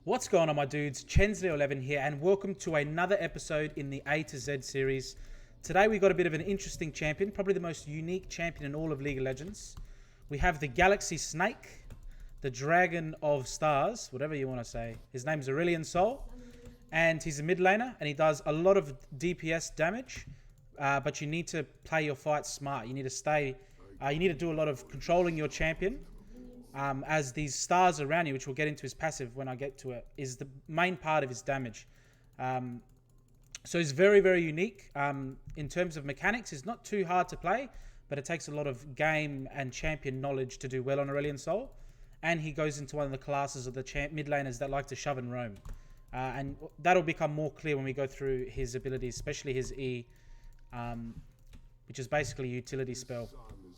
What's going on, my dudes? Chensley11 here, and welcome to another episode in the A to Z series. Today we got a bit of an interesting champion, probably the most unique champion in all of League of Legends. We have the Galaxy Snake, the Dragon of Stars, whatever you want to say. His name's Aurelion Sol, and he's a mid laner, and he does a lot of DPS damage, but you need to play your fight smart. You need to do a lot of controlling your champion. As these stars around you, which we'll get into his passive when I get to it, is the main part of his damage. So he's very, very unique. In terms of mechanics, he's not too hard to play, but it takes a lot of game and champion knowledge to do well on Aurelion Sol. And he goes into one of the classes of the mid laners that like to shove and roam. And that'll become more clear when we go through his abilities, especially his E, which is basically a utility spell.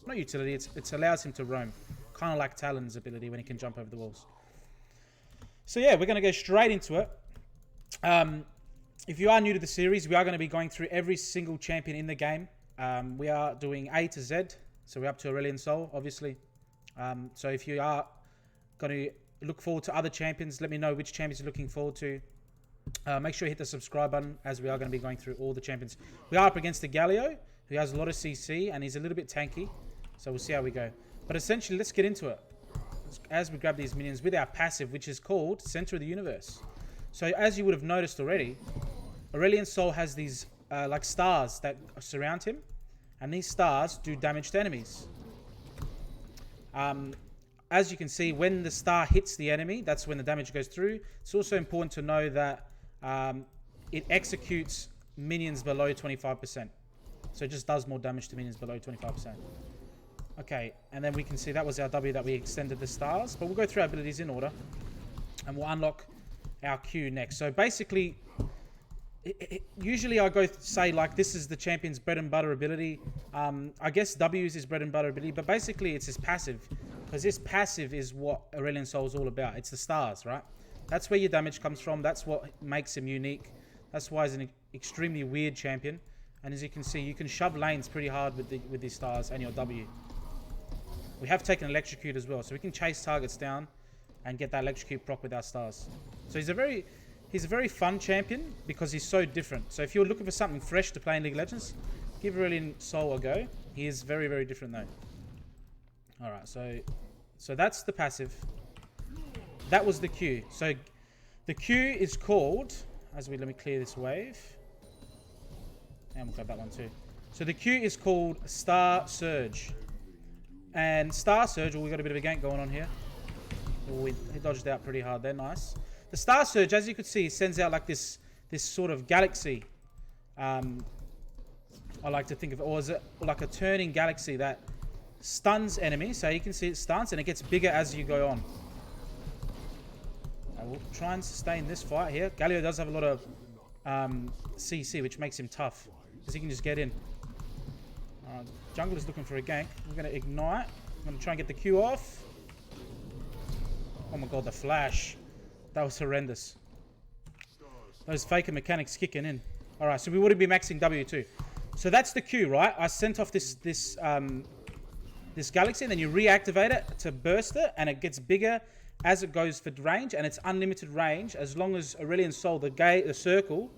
Not utility, it allows him to roam. Kind of like Talon's ability when he can jump over the walls. So yeah, we're going to go straight into it. If you are new to the series, we are going to be going through every single champion in the game. We are doing A to Z, so we're up to Aurelion Sol, obviously. So if you are going to look forward to other champions, let me know which champions you're looking forward to. Make sure you hit the subscribe button, as we are going to be going through all the champions. We are up against the Galio, who has a lot of CC, and he's a little bit tanky. So we'll see how we go. But essentially, let's get into it. As we grab these minions with our passive, which is called Center of the Universe. So as you would have noticed already, Aurelion Sol has these like stars that surround him. And these stars do damage to enemies. As you can see, when the star hits the enemy, that's when the damage goes through. It's also important to know that it executes minions below 25%. So it just does more damage to minions below 25%. Okay, and then we can see that was our W that we extended the stars. But we'll go through our abilities in order. And we'll unlock our Q next. So basically, usually I go say like this is the champion's bread and butter ability. I guess W is his bread and butter ability. But basically it's his passive. Because his passive is what Aurelion Sol is all about. It's the stars, right? That's where your damage comes from. That's what makes him unique. That's why he's an extremely weird champion. And as you can see, you can shove lanes pretty hard with these stars and your W. We have taken Electrocute as well, so we can chase targets down and get that Electrocute proc with our stars. So he's a very fun champion because he's so different. So if you're looking for something fresh to play in League of Legends, give Aurelion Sol a go. He is very, very different though. Alright, so that's the passive. That was the Q. So the Q is called, let me clear this wave. And we'll grab that one too. So the Q is called Starsurge. And Starsurge, we got a bit of a gank going on here. He dodged out pretty hard there, nice. The Starsurge, as you could see, sends out like this sort of galaxy. I like to think of it, or is it like a turning galaxy that stuns enemies. So you can see it stuns and it gets bigger as you go on. I will try and sustain this fight here. Galio does have a lot of CC, which makes him tough, because he can just get in. Jungle is looking for a gank. We're going to ignite. I'm going to try and get the Q off. Oh my god, the flash. That was horrendous. Those faker mechanics kicking in. Alright, so we would be maxing W too. So that's the Q, right? I sent off this galaxy, and then you reactivate it to burst it, and it gets bigger as it goes for range, and it's unlimited range as long as Aurelion Sol, the circle,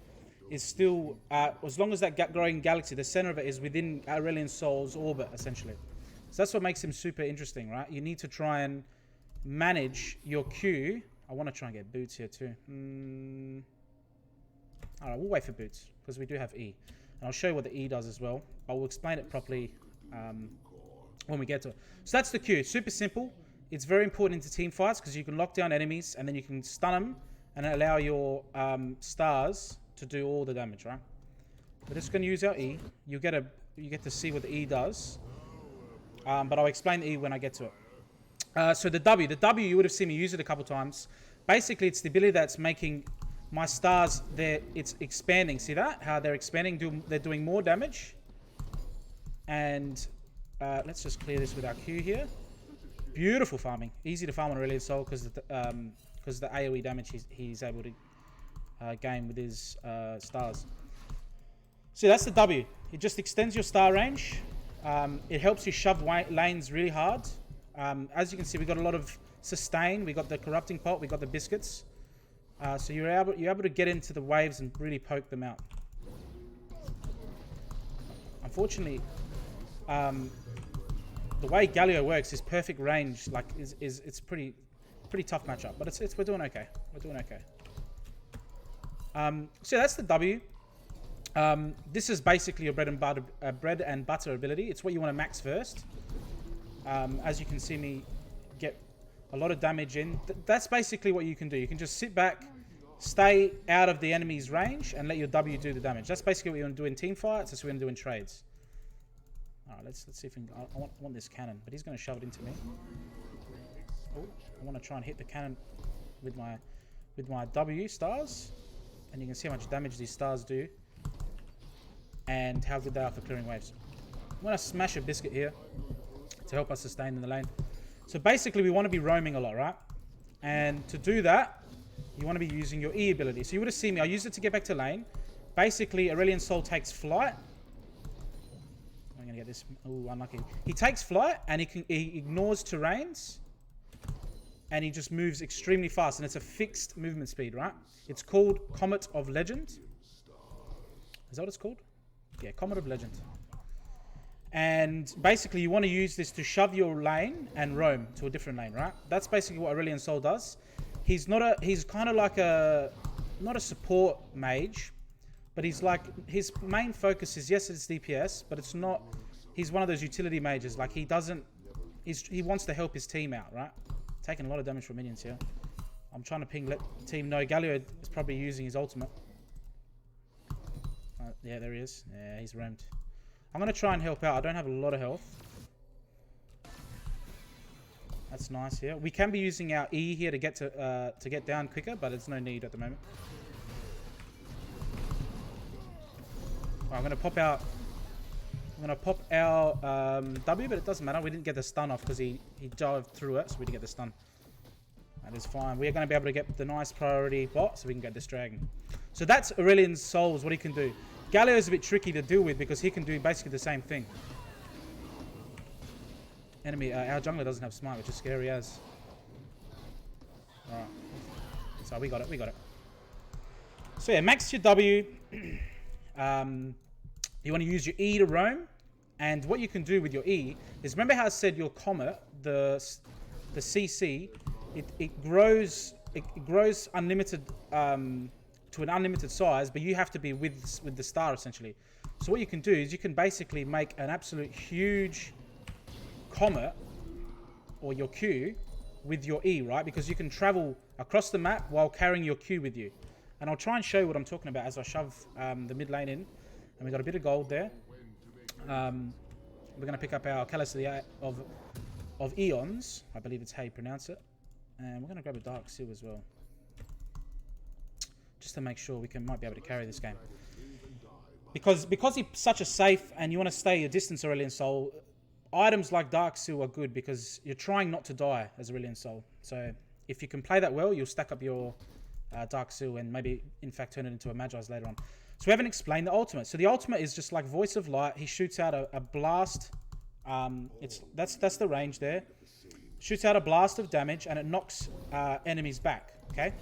is still, as long as that growing galaxy, the center of it, is within Aurelion Sol's orbit, essentially. So that's what makes him super interesting, right? You need to try and manage your Q. I want to try and get boots here too. Alright, we'll wait for boots, because we do have E. And I'll show you what the E does as well. I will explain it properly when we get to it. So that's the Q. Super simple. It's very important into team fights, because you can lock down enemies, and then you can stun them, and allow your stars to do all the damage, right? We're just going to use our E. You get to see what the E does, but I'll explain the E when I get to it. So the W, you would have seen me use it a couple times. Basically, it's the ability that's making my stars it's expanding. See that? How they're expanding? They're doing more damage. And let's just clear this with our Q here. Beautiful farming. Easy to farm on Aurelion Sol because the AoE damage he's able to gain with his stars. So that's the W. It just extends your star range. It helps you shove lanes really hard. As you can see, we got a lot of sustain. We got the corrupting pot. We got the biscuits. So you're able to get into the waves and really poke them out. Unfortunately, the way Galio works is perfect range. Like it's pretty tough matchup, but we're doing okay. We're doing okay. So that's the W. This is basically your bread and butter ability. It's what you want to max first. As you can see me get a lot of damage in. That's basically what you can do. You can just sit back, stay out of the enemy's range, and let your W do the damage. That's basically what you want to do in team fights. That's what we're going to do in trades. Alright, let's see if we can... I want this cannon, but he's going to shove it into me. Oh, I want to try and hit the cannon with my W stars. And you can see how much damage these stars do. And how good they are for clearing waves. I'm going to smash a biscuit here to help us sustain in the lane. So basically we want to be roaming a lot, right? And to do that, you want to be using your E ability. So you would have seen me, I used it to get back to lane. Basically, Aurelion Sol takes flight. I'm going to get this, oh, unlucky. He takes flight and he ignores terrains. And he just moves extremely fast. And it's a fixed movement speed, right? It's called Comet of Legend. Is that what it's called? Yeah, Comet of Legend. And basically you want to use this to shove your lane and roam to a different lane, right? That's basically what Aurelion Sol does. He's kind of like not a support mage, but he's like, his main focus is, yes, it's DPS, but it's not, he's one of those utility mages. Like he wants to help his team out, right? Taking a lot of damage from minions here. I'm trying to let the team know Galio is probably using his ultimate. Yeah, there he is. Yeah, he's roamed. I'm going to try and help out. I don't have a lot of health. That's nice here. We can be using our E here to get down quicker, but it's no need at the moment. I'm going to pop out. I'm going to pop our W, but it doesn't matter. We didn't get the stun off because he dived through it, so we didn't get the stun. That is fine. We're going to be able to get the nice priority bot, so we can get this dragon. So that's Aurelion Sol's, what he can do. Galio is a bit tricky to deal with because he can do basically the same thing. Enemy, our jungler doesn't have smite, which is scary as. Alright. So we got it, we got it. So yeah, max your W. You want to use your E to roam. And what you can do with your E is, remember how I said your comet, the CC, it grows unlimited to an unlimited size, but you have to be with the star essentially. So what you can do is you can basically make an absolute huge comet or your Q with your E, right? Because you can travel across the map while carrying your Q with you. And I'll try and show you what I'm talking about as I shove the mid lane in. And we got a bit of gold there. We're going to pick up our Callus of Eons. I believe it's how you pronounce it. And we're going to grab a Dark Seal as well. Just to make sure we might be able to carry this game. Because he's such a safe and you want to stay your distance, Aurelion Sol, items like Dark Seal are good because you're trying not to die as Aurelion Sol. So if you can play that well, you'll stack up your Dark Seal and maybe, in fact, turn it into a Magi's later on. So we haven't explained the ultimate. So the ultimate is just like Voice of Light. He shoots out a blast. That's the range there. Shoots out a blast of damage and it knocks enemies back. Okay.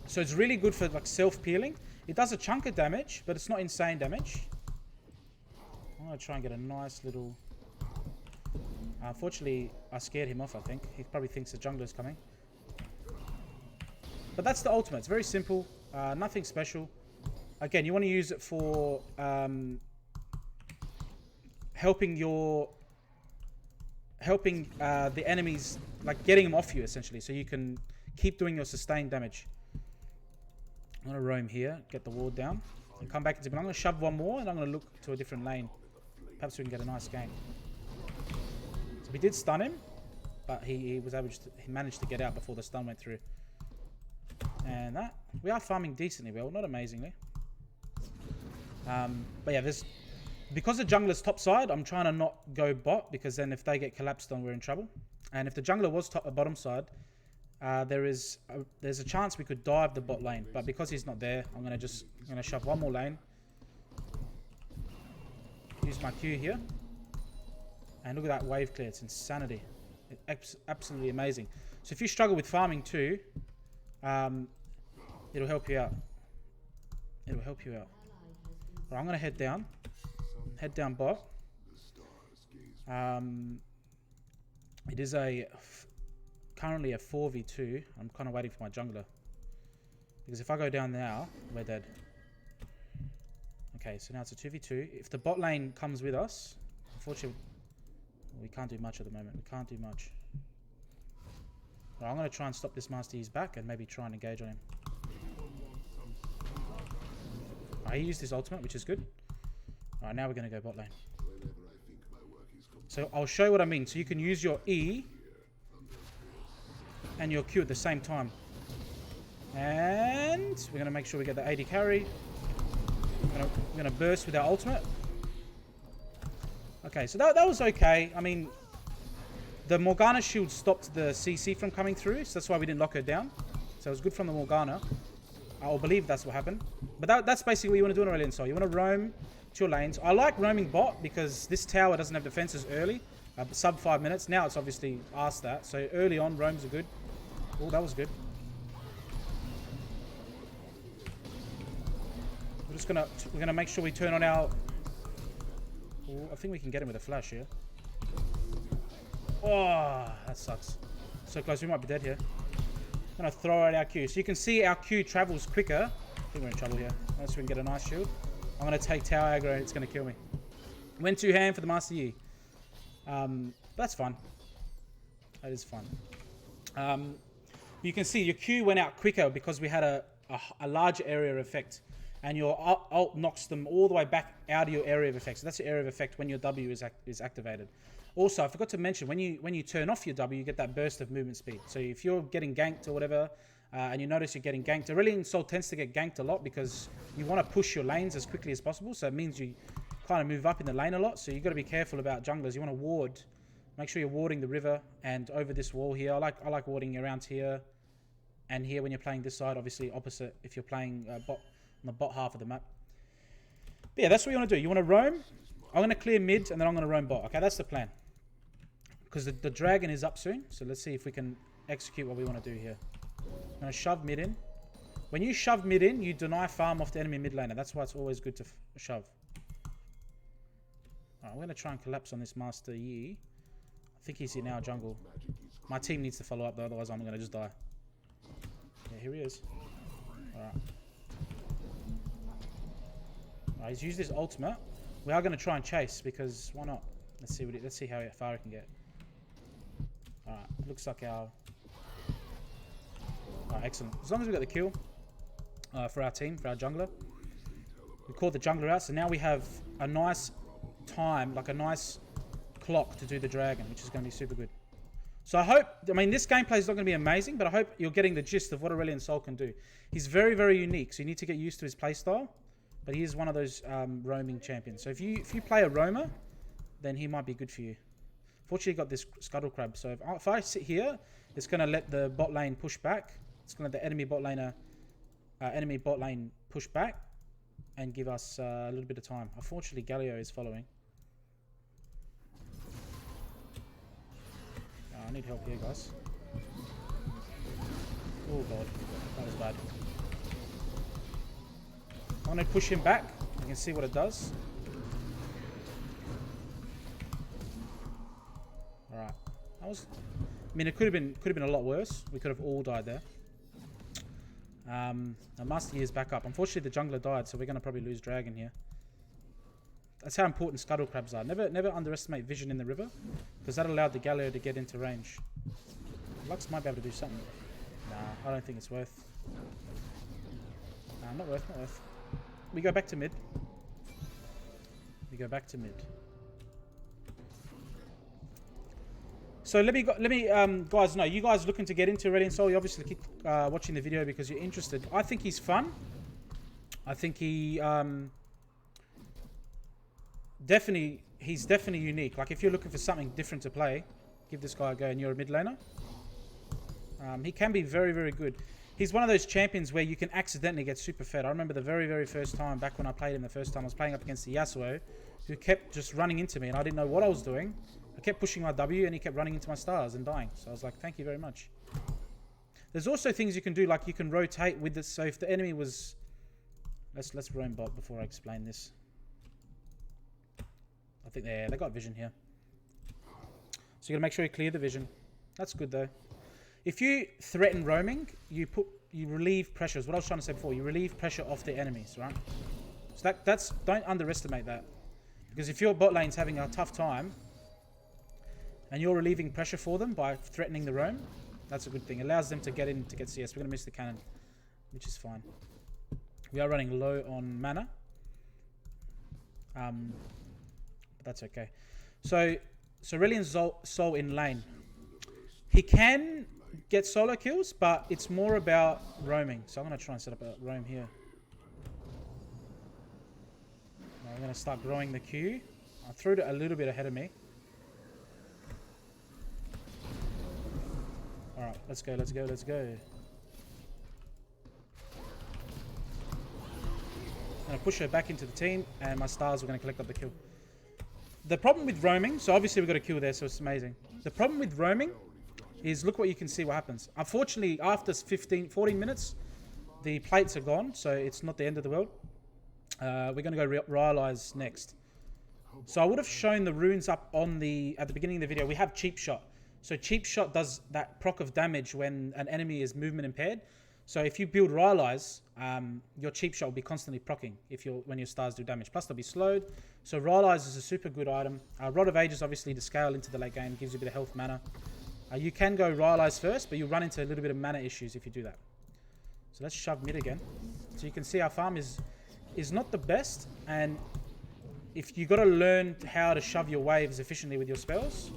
So it's really good for like self-peeling. It does a chunk of damage, but it's not insane damage. I'm going to try and get a nice little... Unfortunately, I scared him off, I think. He probably thinks the jungler's coming. But that's the ultimate. It's very simple. Nothing special. Again, you want to use it for helping the enemies, like getting them off you, essentially. So you can keep doing your sustained damage. I'm going to roam here, get the ward down, and come back into... But I'm going to shove one more, and I'm going to look to a different lane. Perhaps we can get a nice game. So we did stun him, but he managed to get out before the stun went through. And that... We are farming decently well, not amazingly. But yeah, because the jungler's top side, I'm trying to not go bot, because then if they get collapsed on, we're in trouble. And if the jungler was bottom side... there's a chance we could dive the bot lane, but because he's not there, I'm gonna shove one more lane. Use my Q here, and look at that wave clear. It's insanity. It's absolutely amazing. So if you struggle with farming too, It'll help you out. It'll help you out. Right, I'm going to head down. Head down bot. It is currently a 4v2. I'm kind of waiting for my jungler. Because if I go down now, we're dead. Okay, so now it's a 2v2. If the bot lane comes with us, unfortunately, we can't do much at the moment. We can't do much. Right, I'm going to try and stop this Master Yi's back and maybe try and engage on him. He used his ultimate, which is good. Alright, now we're going to go bot lane. So I'll show you what I mean. So you can use your E and your Q at the same time. And we're going to make sure we get the AD carry. We're going to burst with our ultimate. Okay, so that was okay. I mean, the Morgana shield stopped the CC from coming through, so that's why we didn't lock her down. So it was good from the Morgana. I believe that's what happened. But that's basically what you want to do in Aurelion Sol. You want to roam to your lanes. I like roaming bot because this tower doesn't have defenses early. Sub 5 minutes. Now it's obviously asked that. So early on, roams are good. Oh, that was good. We're gonna make sure we turn on our... Oh, I think we can get him with a flash here. Oh, that sucks. So close. We might be dead here. I'm going to throw out our Q. So you can see our Q travels quicker. I think we're in trouble here. Unless we can get a nice shield. I'm going to take tower aggro. It's going to kill me. Went 2-hand for the Master Yi. That's fun. That is fun. You can see your Q went out quicker because we had a large area of effect. And your ult knocks them all the way back out of your area of effect. So that's your area of effect when your W is activated. Also, I forgot to mention, when you turn off your W, you get that burst of movement speed. So if you're getting ganked or whatever, and you notice you're getting ganked, Aurelion Sol tends to get ganked a lot because you want to push your lanes as quickly as possible. So it means you kind of move up in the lane a lot. So you've got to be careful about junglers. You want to ward. Make sure you're warding the river and over this wall here. I like warding around here and here when you're playing this side. Obviously opposite if you're playing bot on the bot half of the map. But yeah, that's what you want to do. You want to roam. I'm going to clear mid and then I'm going to roam bot. Okay, that's the plan. Because the dragon is up soon. So let's see if we can execute what we want to do here. I'm going to shove mid in. When you shove mid in, you deny farm off the enemy mid laner. That's why it's always good to shove. Alright, I'm going to try and collapse on this Master Yi. I think he's in our jungle. My team needs to follow up though, otherwise I'm going to just die. Yeah, here he is. Alright. Alright, he's used his ultimate. We are going to try and chase because why not? Let's see how far we can get. Alright, looks like our... Alright, excellent. As long as we got the kill for our team, for our jungler. We called the jungler out, so now we have a nice time, like a nice clock to do the dragon, which is going to be super good. So I mean, this gameplay is not going to be amazing, but I hope you're getting the gist of what Aurelion Sol can do. He's very, very unique, so you need to get used to his playstyle. But he is one of those roaming champions. So if you play a roamer, then he might be good for you. Fortunately, got this scuttle crab. So if I sit here, it's going to let the bot lane push back. It's going to let the enemy bot lane push back and give us a little bit of time. Unfortunately, Galio is following. I need help here, guys. Oh god, that was bad. I'm going to push him back. You can see what it does. Alright. I mean, it could have been a lot worse. We could have all died there. The Master Yi is back up. Unfortunately, the jungler died, so we're going to probably lose dragon here. That's how important scuttle crabs are. Never underestimate vision in the river, because that allowed the Galio to get into range. Lux might be able to do something. Nah, I don't think it's worth. Nah, not worth. We go back to mid. So let me guys know, you guys looking to get into Aurelion Sol, you obviously keep watching the video because you're interested. I think he's fun. I think he's definitely unique. Like if you're looking for something different to play, give this guy a go and you're a mid laner. He can be very, very good. He's one of those champions where you can accidentally get super fed. I remember the very, very first time, back when I played him the first time, I was playing up against the Yasuo, who kept just running into me and I didn't know what I was doing. I kept pushing my W and he kept running into my stars and dying. So I was like, thank you very much. There's also things you can do, like you can rotate with this. So if the enemy was... Let's roam bot before I explain this. I think they got vision here. So you got to make sure you clear the vision. That's good though. If you threaten roaming, you relieve pressure. Is what I was trying to say before. You relieve pressure off the enemies, right? So that's don't underestimate that. Because if your bot lane's having a tough time and you're relieving pressure for them by threatening the roam, that's a good thing. It allows them to get in to get CS. We're going to miss the cannon, which is fine. We are running low on mana. But that's okay. So Aurelion Sol in lane. He can get solo kills, but it's more about roaming. So I'm going to try and set up a roam here. I'm going to start growing the queue. I threw it a little bit ahead of me. Alright, let's go, let's go, let's go. I'm going to push her back into the team, and my stars are going to collect up the kill. The problem with roaming, so obviously we got a kill there, so it's amazing. The problem with roaming is, look what you can see what happens. Unfortunately, after 14 minutes, the plates are gone, so it's not the end of the world. We're going to go Rylai's next. So I would have shown the runes up on at the beginning of the video. We have Cheap Shot. So Cheap Shot does that proc of damage when an enemy is movement impaired. So if you build Rylai's, your Cheap Shot will be constantly proccing when your stars do damage. Plus they'll be slowed. So Rylai's is a super good item. Rod of Ages obviously to scale into the late game gives you a bit of health mana. You can go Rylai's first, but you run into a little bit of mana issues if you do that. So let's shove mid again. So you can see our farm is not the best, and if you got to learn how to shove your waves efficiently with your spells,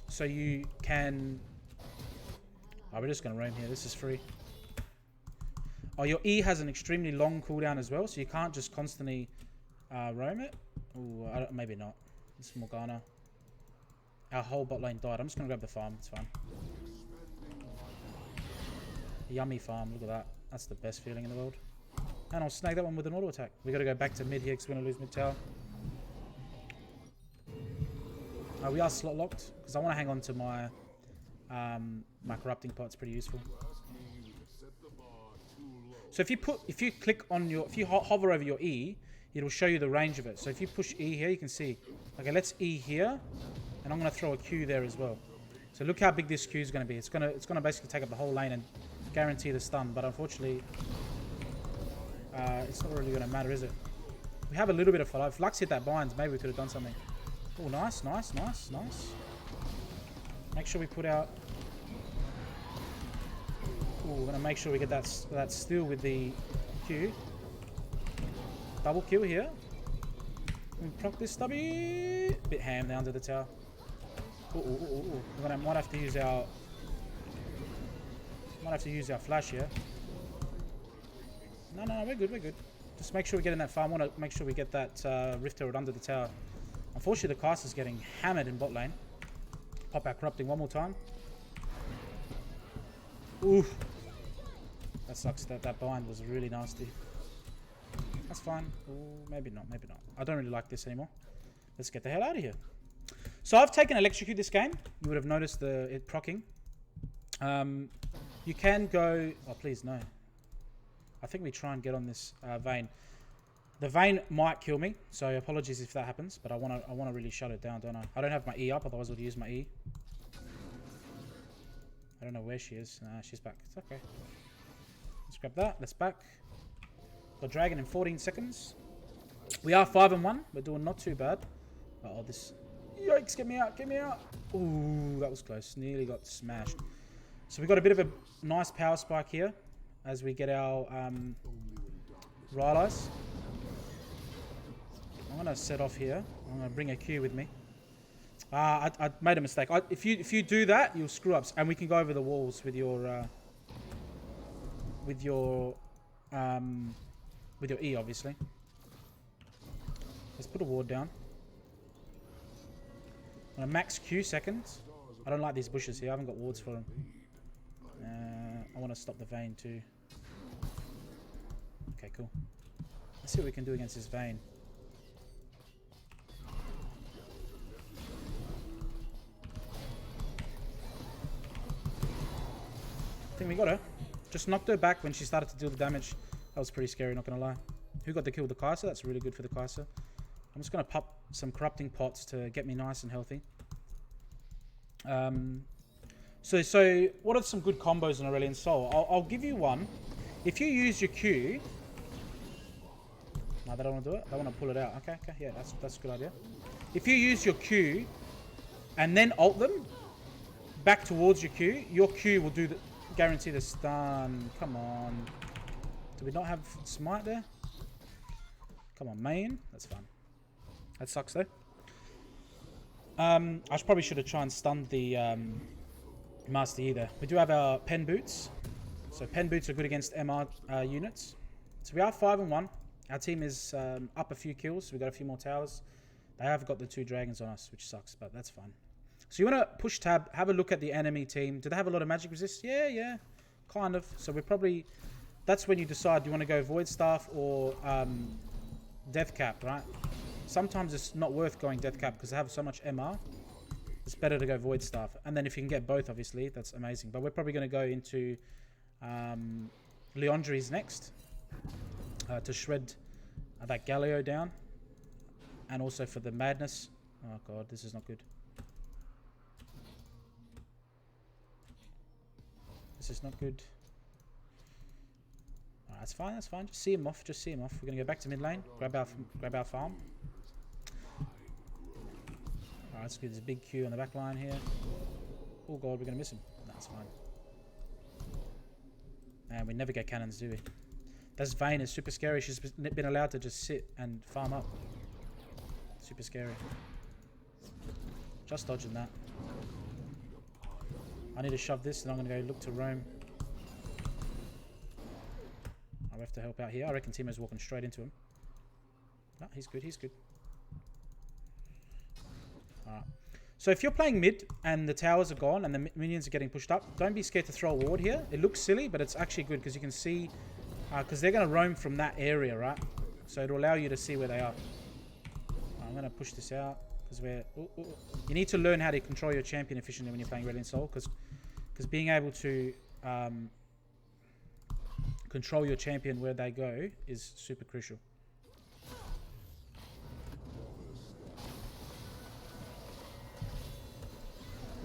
so you can... Oh, we're just going to roam here. This is free. Oh, your E has an extremely long cooldown as well, so you can't just constantly roam it. Ooh, maybe not. This is Morgana. Our whole bot lane died. I'm just going to grab the farm. It's fine. Yummy farm. Look at that. That's the best feeling in the world. And I'll snag that one with an auto attack. We got to go back to mid here because we're going to lose mid tower. We are slot locked because I want to hang on to my my corrupting pot. It's pretty useful. So if you click on if you hover over your E, it'll show you the range of it. So if you push E here, you can see. Okay, let's E here, and I'm going to throw a Q there as well. So look how big this Q is going to be. It's going to basically take up the whole lane and guarantee the stun. But unfortunately, it's not really going to matter, is it? We have a little bit of follow. If Lux hit that binds, maybe we could have done something. Oh, nice, nice, nice, nice. Make sure we put out... Oh, we're going to make sure we get that steal with the Q. Double kill here. We proc this W. Bit ham there under the tower. We might have to use our... flash here. No, we're good, we're good. Just make sure we get in that farm. I want to make sure we get that Rift Herald under the tower. Unfortunately, the caster's getting hammered in bot lane. Pop our corrupting one more time. Oof. That sucks. That bind was really nasty. That's fine. Ooh, maybe not, maybe not. I don't really like this anymore. Let's get the hell out of here. So I've taken Electrocute this game. You would have noticed it proccing. You can go... Oh, please, no. I think we try and get on this Vayne. The Vayne might kill me, so apologies if that happens, but I want to really shut it down, don't I? I don't have my E up, otherwise I would use my E. I don't know where she is. Nah, she's back. It's okay. Let's grab that. Let's back. Got Dragon in 14 seconds. We are 5-1. We're doing not too bad. Oh, this... Yikes, get me out, get me out. Ooh, that was close. Nearly got smashed. So we got a bit of a nice power spike here as we get our Rylai's. I'm going to set off here. I'm going to bring a Q with me. I made a mistake. If you do that, you'll screw up. And we can go over the walls with your E, obviously. Let's put a ward down. I'm gonna max Q seconds. I don't like these bushes here. I haven't got wards for them. I want to stop the Vayne too. Okay, cool. Let's see what we can do against this Vayne. think we got her. Just knocked her back when she started to deal the damage. That was pretty scary, not going to lie. Who got the kill? The Kai'Sa? That's really good for the Kai'Sa. I'm just going to pop some corrupting pots to get me nice and healthy. So what are some good combos on Aurelion Sol? I'll give you one. If you use your Q... No, they don't want to do it. They want to pull it out. Okay, yeah, that's a good idea. If you use your Q and then ult them back towards your Q will do the guarantee the stun. Come on. Do we not have smite there? Come on, main. That's fine. That sucks though. I probably should have tried and stunned the Master Yi there. We do have our pen boots. So pen boots are good against MR units. So we are 5-1. Our team is up a few kills. We've got a few more towers. They have got the 2 dragons on us, which sucks, but that's fine. So you want to push tab, have a look at the enemy team. Do they have a lot of magic resist? Yeah, kind of. So we're probably... That's when you decide, do you want to go Void Staff or Death Cap, right? Sometimes it's not worth going Death Cap because they have so much MR. It's better to go Void Staff. And then if you can get both, obviously, that's amazing. But we're probably going to go into Leandri's next to shred that Galio down. And also for the Madness. Oh, God, this is not good. This is not good. Alright, that's fine, that's fine. Just see him off, We're going to go back to mid lane. Grab our farm. Alright, let's get this big Q on the back line here. Oh, God, we're going to miss him. That's fine. And we never get cannons, do we? This Vayne is super scary. She's been allowed to just sit and farm up. Super scary. Just dodging that. I need to shove this, and I'm going to go look to roam. I have to help out here. I reckon Timo's walking straight into him. No, he's good. Alright. So if you're playing mid, and the towers are gone, and the minions are getting pushed up, don't be scared to throw a ward here. It looks silly, but it's actually good, because you can see... Because they're going to roam from that area, right? So it'll allow you to see where they are. I'm going to push this out. Because we're... You need to learn how to control your champion efficiently when you're playing Aurelion Sol. Because being able to control your champion where they go is super crucial.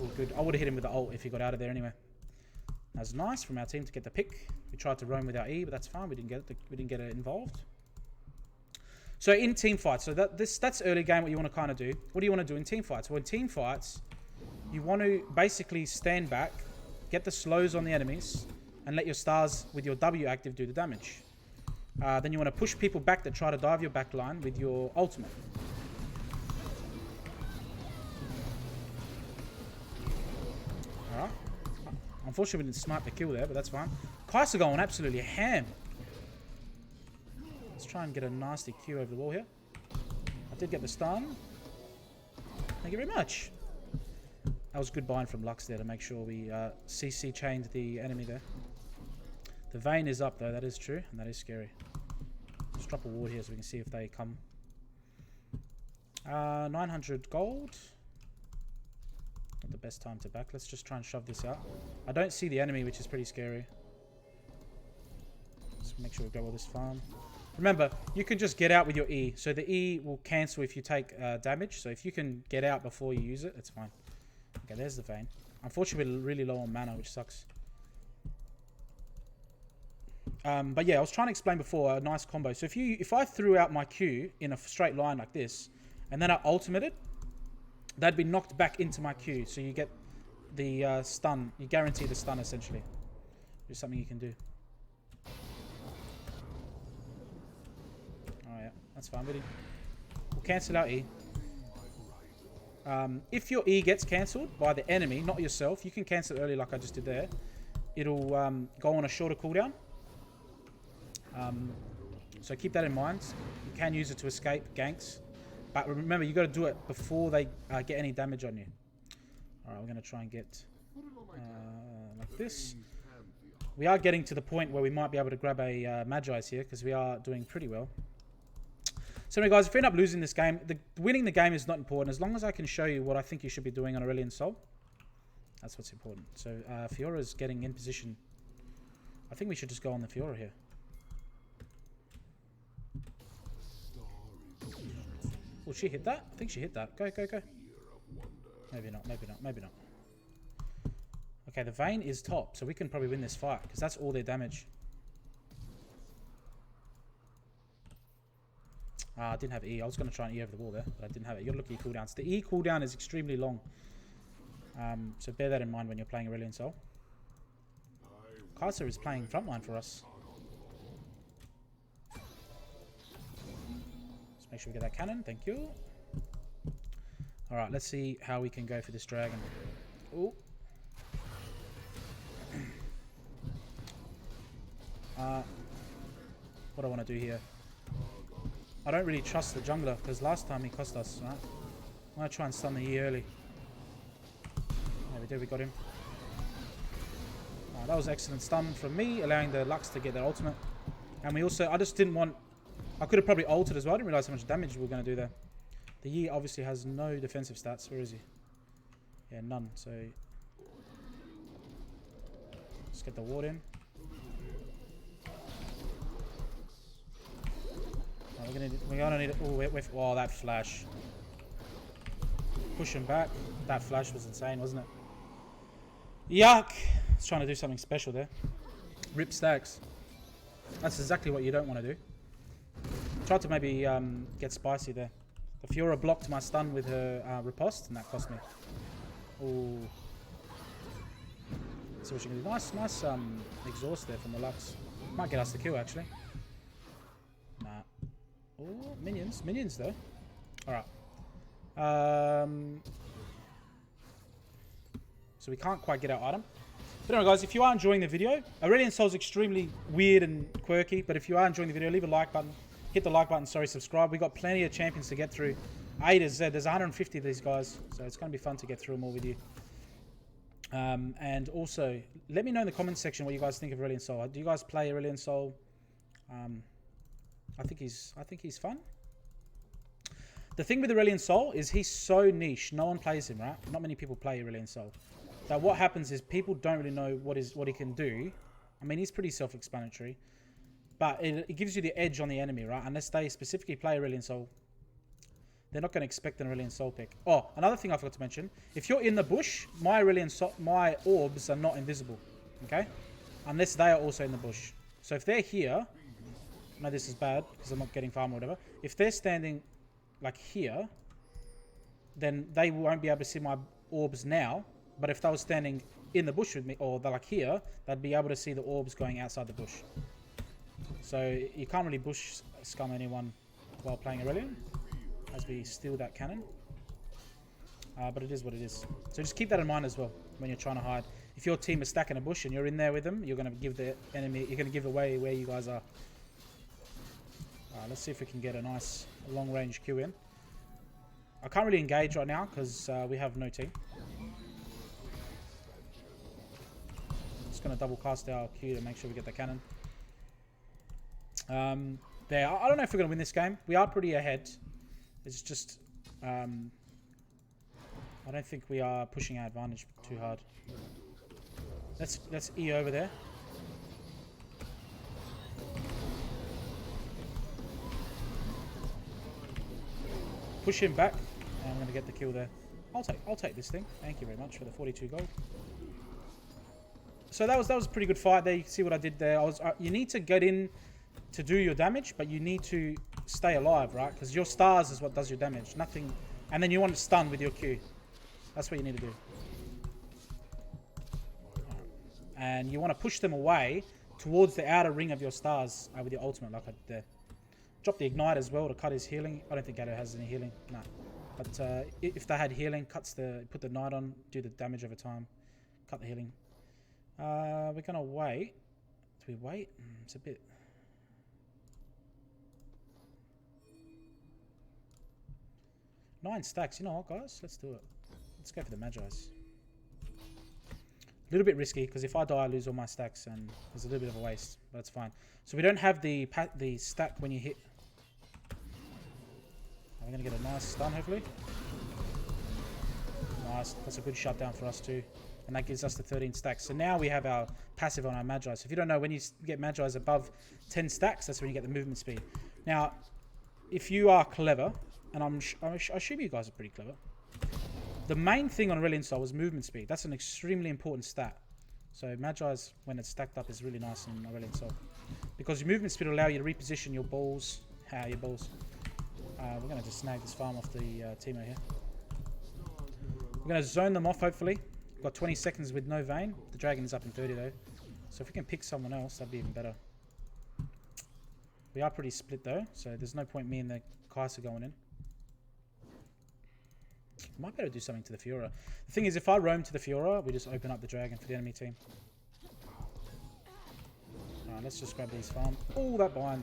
Oh, good. I would have hit him with the ult if he got out of there anyway. That was nice from our team to get the pick. We tried to roam with our E, but that's fine. We didn't get it involved. So in team fights, so that's early game. What you want to kind of do? What do you want to do in team fights? Well, in team fights, you want to basically stand back, get the slows on the enemies, and let your stars with your W active do the damage. Then you want to push people back that try to dive your back line with your ultimate. Alright. Unfortunately, we didn't snipe the kill there, but that's fine. Kai'Sa going absolutely ham. Let's try and get a nasty Q over the wall here. I did get the stun. Thank you very much. That was good buying from Lux there to make sure we CC chained the enemy there. The Vayne is up though, that is true, and that is scary. Let's drop a ward here so we can see if they come. 900 gold. Not the best time to back. Let's just try and shove this out. I don't see the enemy, which is pretty scary. Let's make sure we grab all this farm. Remember, you can just get out with your E. So the E will cancel if you take damage. So if you can get out before you use it, it's fine. Okay, there's the Vayne. Unfortunately, we're really low on mana, which sucks. But yeah, I was trying to explain before a nice combo. So if I threw out my Q in a straight line like this, and then I ultimated, they'd be knocked back into my Q. So you get the stun. You guarantee the stun essentially. Which is something you can do. Oh yeah, that's fine. We'll cancel out E. If your E gets cancelled by the enemy, not yourself, you can cancel it early like I just did there. It'll go on a shorter cooldown. So keep that in mind. You can use it to escape ganks. But remember, you got to do it before they get any damage on you. Alright, we're going to try and get like this. We are getting to the point where we might be able to grab a Magi's here because we are doing pretty well. So anyway, guys, if we end up losing this game, winning the game is not important. As long as I can show you what I think you should be doing on Aurelion Sol, that's what's important. So Fiora's getting in position think we should just go on the Fiora here. Will she hit that? I think she hit that. Go, go, go. Maybe not, maybe not, maybe not. Okay, the Vayne is top, so we can probably win this fight, because that's all their damage. Ah, I didn't have E. I was going to try and E over the wall there, but I didn't have it. You got to look at E cooldowns. The E cooldown is extremely long. So bear that in mind when you're playing Aurelion Sol. Kaiser is playing frontline for us. Let's make sure we get that cannon. Thank you. Alright, let's see how we can go for this dragon. Ooh. What do I want to do here? I don't really trust the jungler, because last time he cost us, right? I'm going to try and stun the E early. There we do, we got him. That was excellent stun from me, allowing the Lux to get their ultimate. And we also, I just didn't want, I could have probably ulted as well. I didn't realize how much damage we were going to do there. The Yi obviously has no defensive stats. Where is he? Yeah, none. So let's get the ward in. Oh, we're gonna need it. Oh, that flash. Push him back. That flash was insane, wasn't it? Yuck! It's trying to do something special there. Rip stacks. That's exactly what you don't want to do. Tried to maybe get spicy there. The Fiora blocked my stun with her riposte, and that cost me. Ooh. So what you can do. Nice exhaust there from the Lux. Might get us the kill actually. Nah. Oh, minions. Minions though. Alright. So we can't quite get our item. But anyway guys, if you are enjoying the video, Aurelion Sol is extremely weird and quirky, but if you are enjoying the video, leave a like button. Hit the like button, sorry, subscribe. We've got plenty of champions to get through. A to Z. There's 150 of these guys, so it's going to be fun to get through them all with you. And also, let me know in the comments section what you guys think of Aurelion Sol. Do you guys play Aurelion Sol? I think he's fun. The thing with Aurelion Sol is he's so niche. No one plays him, right? Not many people play Aurelion Sol. Now what happens is people don't really know what he can do. I mean, he's pretty self-explanatory. But it gives you the edge on the enemy, right? Unless they specifically play Aurelion Sol, they're not going to expect an Aurelion Sol pick. Oh, another thing I forgot to mention. If you're in the bush, my orbs are not invisible. Okay? Unless they are also in the bush. So if they're here... No, this is bad because I'm not getting farm or whatever. If they're standing like here, then they won't be able to see my orbs now. But if they were standing in the bush with me, or they're like here, they'd be able to see the orbs going outside the bush. So you can't really bush scum anyone while playing Aurelion, as we steal that cannon. But it is what it is. So just keep that in mind as well when you're trying to hide. If your team is stacking a bush and you're in there with them, you're going to give the enemy, you're going to give away where you guys are. Let's see if we can get a nice long-range Q in. I can't really engage right now because we have no team. Just going to double cast our Q to make sure we get the cannon. There. I don't know if we're going to win this game. We are pretty ahead. It's just... I don't think we are pushing our advantage too hard. Let's E over there. Push him back, and I'm going to get the kill there. I'll take this thing. Thank you very much for the 42 gold. So that was a pretty good fight there. You can see what I did there. You need to get in to do your damage, but you need to stay alive, right? Because your stars is what does your damage. Nothing, and then you want to stun with your Q. That's what you need to do. And you want to push them away towards the outer ring of your stars with your ultimate, like I did there. Drop the ignite as well to cut his healing. I don't think Gatto has any healing. No. But if they had healing, put the knight on, do the damage over time. Cut the healing. We're going to wait. Do we wait? It's a bit... 9 stacks. You know what, guys? Let's do it. Let's go for the Magi's. A little bit risky, because if I die, I lose all my stacks, and there's a little bit of a waste. But it's fine. So we don't have the stack when you hit... We're going to get a nice stun, hopefully. Nice. That's a good shutdown for us, too. and that gives us the 13 stacks. So now we have our passive on our Magi. So if you don't know, when you get Magi's above 10 stacks, that's when you get the movement speed. Now, if you are clever, and I assume you guys are pretty clever, the main thing on Aurelion Sol is movement speed. That's an extremely important stat. So Magi's, when it's stacked up, is really nice in Aurelion Sol. Because your movement speed will allow you to reposition your balls. We're going to just snag this farm off the Teemo here. We're going to zone them off, hopefully. We've got 20 seconds with no Vayne. The dragon is up in 30 though. So if we can pick someone else, that'd be even better. We are pretty split though, so there's no point me and the Kai'Sa going in. Might better do something to the Fiora. The thing is, if I roam to the Fiora, we just open up the dragon for the enemy team. Alright, let's just grab these farm. Oh, that bind.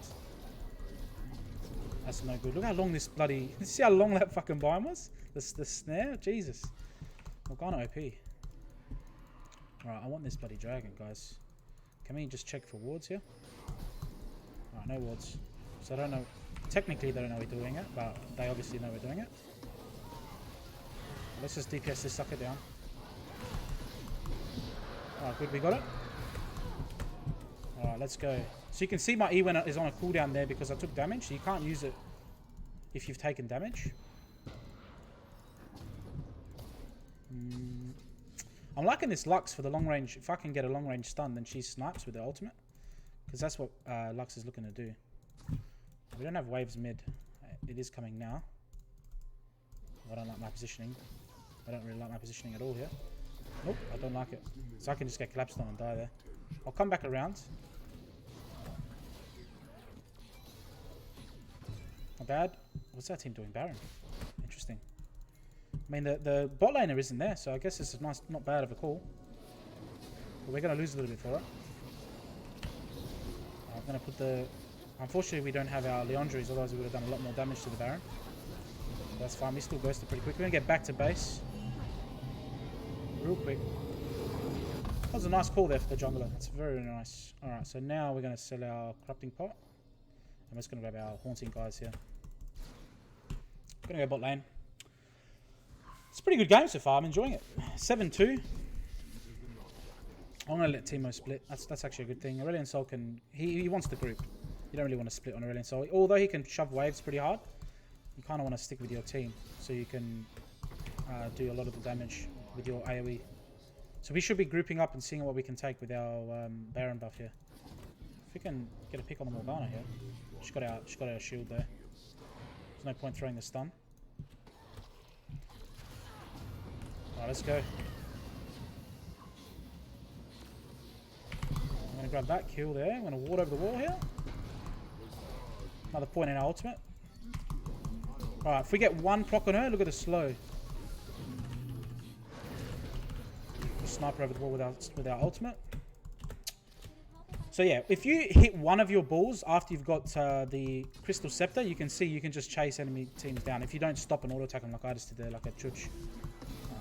That's no good. Look how long this bloody... You see how long that fucking bind was? The snare? Jesus. Morgana OP. Alright, I want this bloody dragon, guys. Can we just check for wards here? Alright, no wards. So I don't know... Technically, they don't know we're doing it, but they obviously know we're doing it. Let's just DPS this sucker down. Alright, good, we got it. Alright, let's go. So you can see my E when it is on a cooldown there because I took damage. So you can't use it if you've taken damage. I'm liking this Lux for the long range. If I can get a long range stun, then she snipes with the ultimate. Because that's what Lux is looking to do. We don't have waves mid. It is coming now. I don't like my positioning. I don't really like my positioning at all here. Nope, I don't like it. So I can just get collapsed on and die there. I'll come back around. Not bad. What's that team doing? Baron. Interesting. I mean, the bot laner isn't there, so I guess this is nice, not bad of a call. But we're going to lose a little bit for it. I'm going to put the... Unfortunately, we don't have our Leandres, otherwise we would have done a lot more damage to the Baron. That's fine. We still bursted pretty quick. We're going to get back to base. Real quick. That was a nice call there for the jungler. That's very, very nice. Alright, so now we're going to sell our Corrupting Pot. And we're just going to grab our Haunting guys here. Going to go bot lane. It's a pretty good game so far. I'm enjoying it. 7-2. I'm going to let Teemo split. That's actually a good thing. Aurelion Sol can... He wants the group. You don't really want to split on Aurelion Sol. Although he can shove waves pretty hard. You kind of want to stick with your team. So you can do a lot of the damage with your AoE. So we should be grouping up and seeing what we can take with our Baron buff here. If we can get a pick on the Morgana here. She's got our shield there. There's no point throwing the stun. Alright, let's go. I'm going to grab that kill there. I'm going to ward over the wall here. Another point in our ultimate. Alright, if we get one proc on her, look at the slow. Just sniper over the wall with our ultimate. So yeah, if you hit one of your balls after you've got the Crystal Scepter, you can see you can just chase enemy teams down. If you don't stop and auto attack them like I just did there, like a chuch.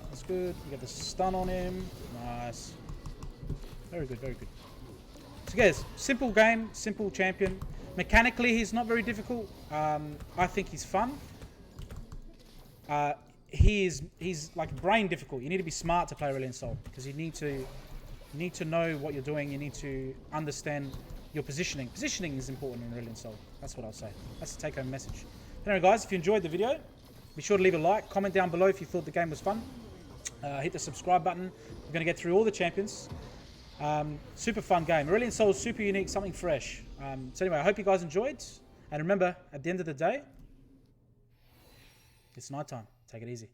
That's good. We get the stun on him. Nice. Very good, very good. So guys, simple game, simple champion. Mechanically, he's not very difficult. I think he's fun. He's like brain difficult. You need to be smart to play Aurelion Sol because you need to know what you're doing. You need to understand your positioning. Positioning is important in Aurelion Sol. That's what I'll say. That's the take-home message. Anyway, guys, if you enjoyed the video, be sure to leave a like. Comment down below if you thought the game was fun. Hit the subscribe button. We're going to get through all the champions. Super fun game. Aurelion Sol is super unique, something fresh. So anyway, I hope you guys enjoyed. And remember, at the end of the day, it's nighttime. Take it easy.